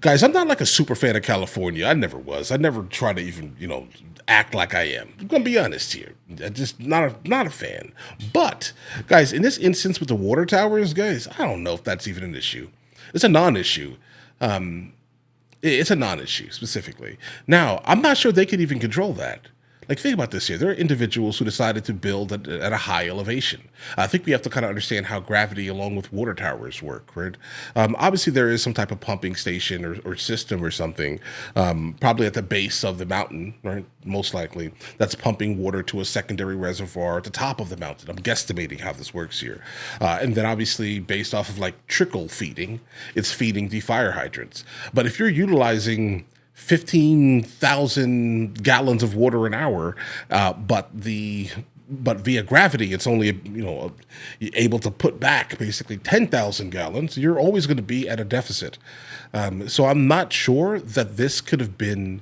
Guys, I'm not like a super fan of California. I never was. I never try to even, act like I am. I'm gonna be honest here. I'm just not a fan. But guys, in this instance with the water towers, guys, I don't know if that's even an issue. It's a non-issue. It's a non-issue specifically. Now, I'm not sure they could even control that. Like, think about this here. There are individuals who decided to build at a high elevation. I think we have to kind of understand how gravity along with water towers work, right? Obviously, there is some type of pumping station or system or something, probably at the base of the mountain, right? Most likely, that's pumping water to a secondary reservoir at the top of the mountain. I'm guesstimating how this works here. And then obviously, based off of like trickle feeding, it's feeding the fire hydrants. But if you're utilizing 15,000 gallons of water an hour, but via gravity, it's only able to put back basically 10,000 gallons. You're always going to be at a deficit. So I'm not sure that this could have been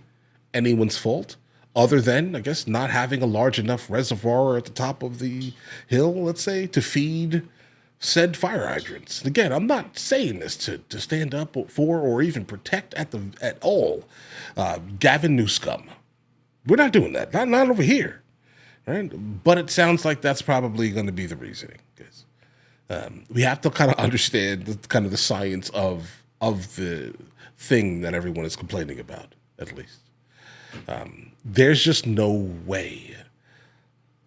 anyone's fault, other than I guess not having a large enough reservoir at the top of the hill, let's say, to feed said fire hydrants. And again, I'm not saying this to stand up for or even protect at all Gavin Newscomb. We're not doing that. Not over here. Right? But it sounds like that's probably going to be the reasoning. Because we have to kind of understand the science of the thing that everyone is complaining about, at least. There's just no way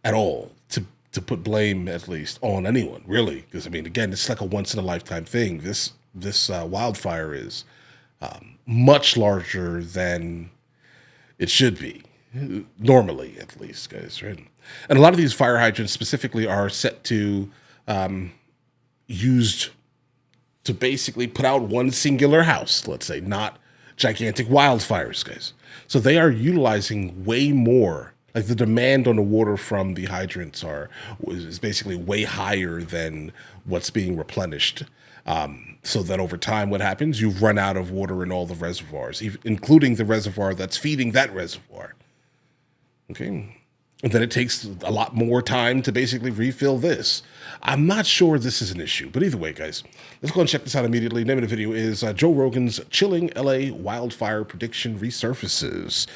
at all to put blame, at least, on anyone, really. Because, I mean, again, it's like a once-in-a-lifetime thing. This wildfire is much larger than it should be, normally, at least, guys, right? And a lot of these fire hydrants specifically are set to used to basically put out one singular house, let's say, not gigantic wildfires, guys. So they are utilizing way more. Like the demand on the water from the hydrants is basically way higher than what's being replenished. So that over time, what happens? You've run out of water in all the reservoirs, including the reservoir that's feeding that reservoir. Okay. And then it takes a lot more time to basically refill this. I'm not sure this is an issue, but either way, guys, let's go and check this out immediately. Name of the video is Joe Rogan's Chilling LA Wildfire Prediction Resurfaces.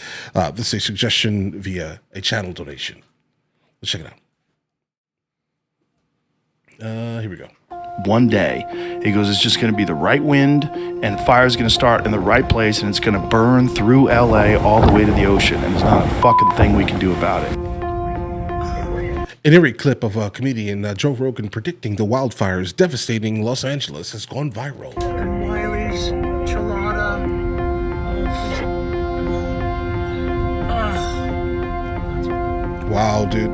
This is a suggestion via a channel donation. Let's check it out. Here we go. One day, he goes, it's just going to be the right wind, and fire's going to start in the right place, and it's going to burn through LA all the way to the ocean, and there's not a fucking thing we can do about it. An eerie clip of a comedian Joe Rogan predicting the wildfires devastating Los Angeles has gone viral. And Wiley's Chilada. Wow, dude.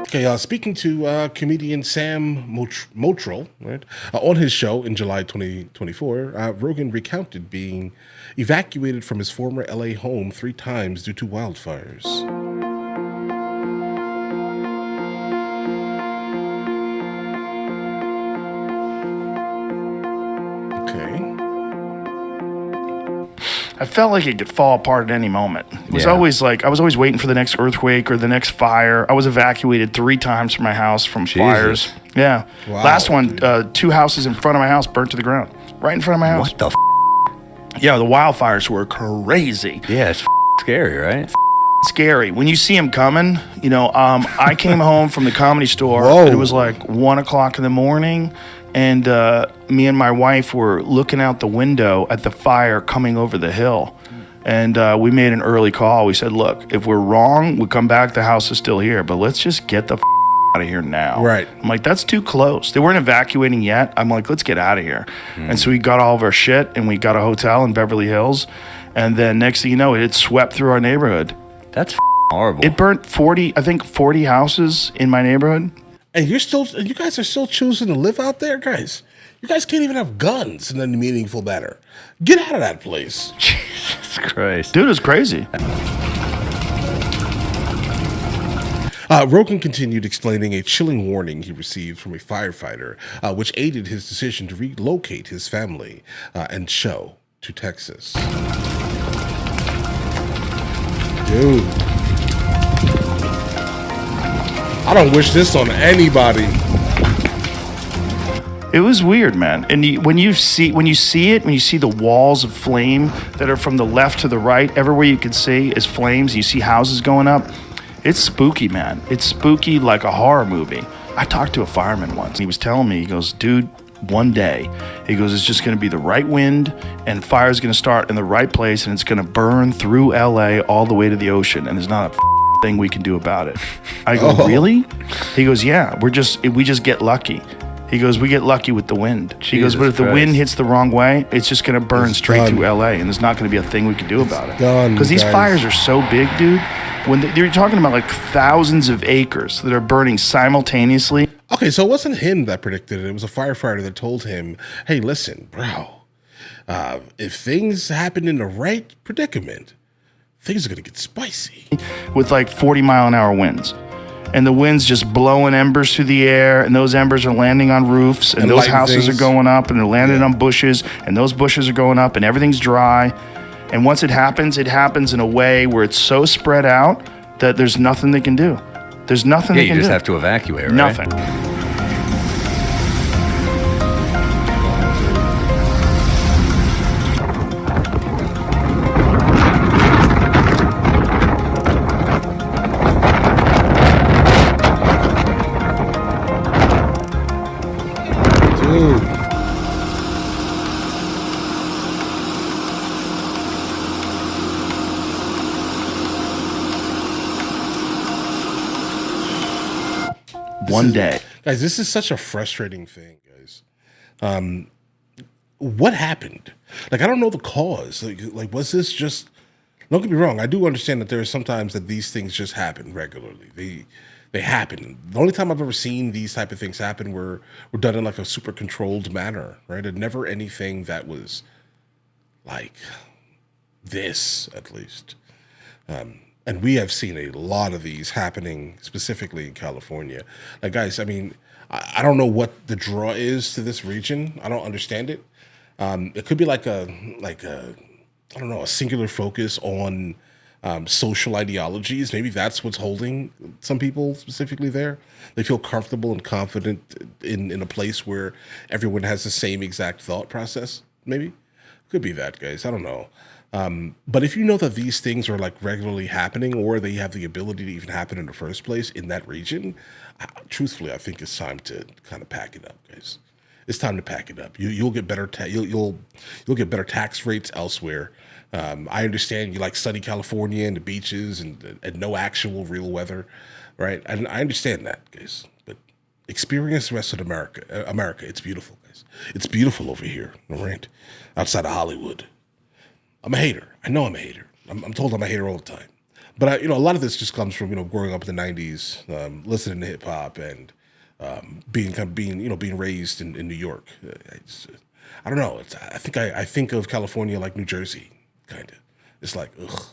Okay, speaking to comedian Sam Motrell, right, on his show in July 2024, Rogan recounted being evacuated from his former LA home 3 times due to wildfires. I felt like it could fall apart at any moment. It was always like, I was always waiting for the next earthquake or the next fire. I was evacuated 3 times from my house from fires. Yeah. Wow. Last one, 2 houses in front of my house burnt to the ground. Right in front of my house. What the Yeah, the wildfires were crazy. Yeah, it's scary, right? Scary. When you see them coming, I came home from the Comedy Store, Whoa. and it was like 1 o'clock in the morning, and me and my wife were looking out the window at the fire coming over the hill. And we made an early call. We said, look, if we're wrong, we come back, the house is still here, but let's just get the out of here now. Right. I'm like, that's too close. They weren't evacuating yet. I'm like, let's get out of here. And so we got all of our shit, and we got a hotel in Beverly Hills. And then next thing you know, it swept through our neighborhood. That's horrible. It burnt 40 houses in my neighborhood. And you guys are still choosing to live out there, guys. You guys can't even have guns in any meaningful manner. Get out of that place. Jesus Christ. Dude, it's crazy. Rogan continued explaining a chilling warning he received from a firefighter, which aided his decision to relocate his family and show to Texas. Dude. I don't wish this on anybody. It was weird, man. And when you see the walls of flame that are from the left to the right, everywhere you can see is flames. You see houses going up. It's spooky, man. It's spooky like a horror movie. I talked to a fireman once. He was telling me, he goes, dude, one day, he goes, it's just going to be the right wind and fire's going to start in the right place and it's going to burn through LA all the way to the ocean and there's not a thing we can do about it. I go, Really? He goes, yeah, we just get lucky. He goes, we get lucky with the wind. He goes, but if the wind hits the wrong way, it's just going to burn straight through LA and there's not going to be a thing we can do about it. Because these fires are so big, dude. When they're talking about like thousands of acres that are burning simultaneously. Okay, so it wasn't him that predicted it. It was a firefighter that told him, hey, listen, bro, if things happen in the right predicament, things are going to get spicy. With like 40-mile-an-hour winds. And the wind's just blowing embers through the air, and those embers are landing on roofs, and those houses are going up, and they're landing on bushes, and those bushes are going up, and everything's dry. And once it happens in a way where it's so spread out that there's nothing they can do. There's nothing they can do. You just have to evacuate, right? Nothing. Dude. One day. Guys, this is such a frustrating thing, guys. What happened? Like, I don't know the cause. Like, was this just... Don't get me wrong. I do understand that there are sometimes that these things just happen regularly. They happen. The only time I've ever seen these type of things happen were done in like a super controlled manner, right? And never anything that was like this, at least. And we have seen a lot of these happening specifically in California. Like, guys, I mean, I don't know what the draw is to this region. I don't understand it. It could be like a I don't know, a singular focus on social ideologies. Maybe that's what's holding some people specifically there. They feel comfortable and confident in a place where everyone has the same exact thought process. Maybe could be that, guys. I don't know. But if you know that these things are like regularly happening or they have the ability to even happen in the first place in that region, truthfully, I think it's time to kind of pack it up, guys. It's time to pack it up. You'll get better. You'll get better tax rates elsewhere. I understand you like sunny California and the beaches and no actual real weather, right? And I understand that, guys. But experience the rest of America. America, it's beautiful, guys. It's beautiful over here, all right? Outside of Hollywood. I'm a hater. I know I'm a hater. I'm told I'm a hater all the time. But a lot of this just comes from growing up in the '90s, listening to hip hop, and being raised in New York. I don't know. I think of California like New Jersey, kind of. It's like ugh.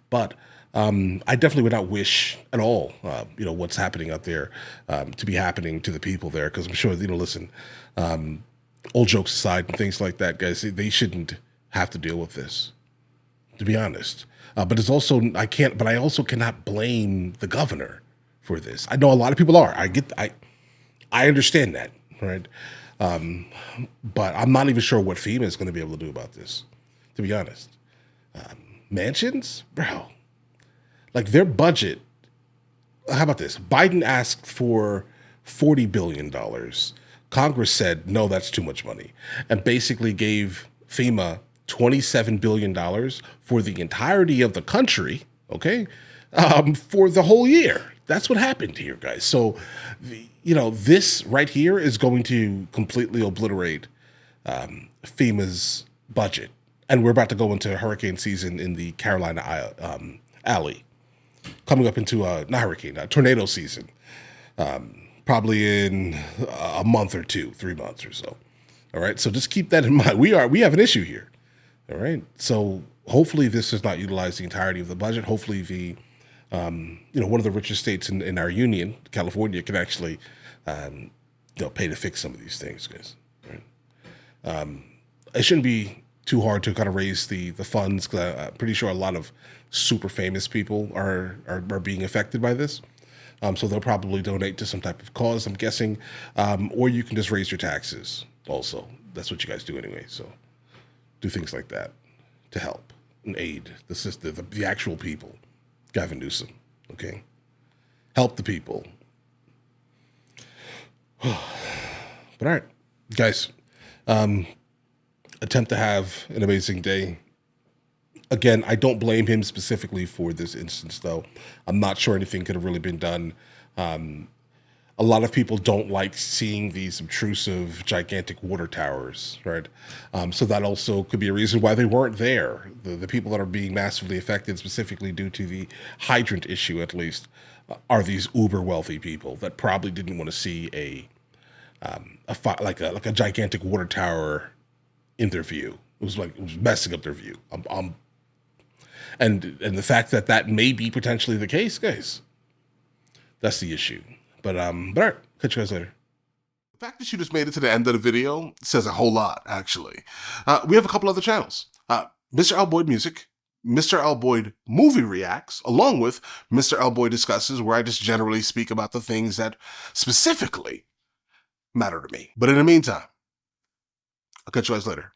But I definitely would not wish at all, what's happening out there to be happening to the people there, because I'm sure listen, all jokes aside and things like that, guys, they shouldn't have to deal with this. To be honest, but it's also I also cannot blame the governor for this. I know a lot of people are. I understand that, right? But I'm not even sure what FEMA is going to be able to do about this. To be honest, mansions, bro, like their budget. How about this? Biden asked for $40 billion. Congress said no, that's too much money, and basically gave FEMA $27 billion for the entirety of the country, okay, for the whole year. That's what happened here, guys. So, this right here is going to completely obliterate FEMA's budget. And we're about to go into hurricane season in the Carolina Alley, coming up into tornado season, probably in a month or two, 3 months or so. All right, so just keep that in mind. We have an issue here. All right. So hopefully this does not utilize the entirety of the budget. Hopefully the, one of the richest states in our union, California, can actually, pay to fix some of these things, guys. Right? It shouldn't be too hard to kind of raise the funds, because I'm pretty sure a lot of super famous people are being affected by this. So they'll probably donate to some type of cause, I'm guessing, or you can just raise your taxes. Also, that's what you guys do anyway. So do things like that to help and aid the system, the actual people. Gavin Newsom, okay? Help the people. But all right, guys, attempt to have an amazing day. Again, I don't blame him specifically for this instance, though. I'm not sure anything could have really been done. A lot of people don't like seeing these obtrusive, gigantic water towers, right? So that also could be a reason why they weren't there. The people that are being massively affected, specifically due to the hydrant issue, at least, are these uber wealthy people that probably didn't want to see a gigantic water tower in their view. It was messing up their view. And the fact that may be potentially the case, guys, that's the issue. But all right, catch you guys later. The fact that you just made it to the end of the video says a whole lot, actually. We have a couple other channels. Mr. L. Boyd Music, Mr. L. Boyd Movie Reacts, along with Mr. L. Boyd Discusses, where I just generally speak about the things that specifically matter to me. But in the meantime, I'll catch you guys later.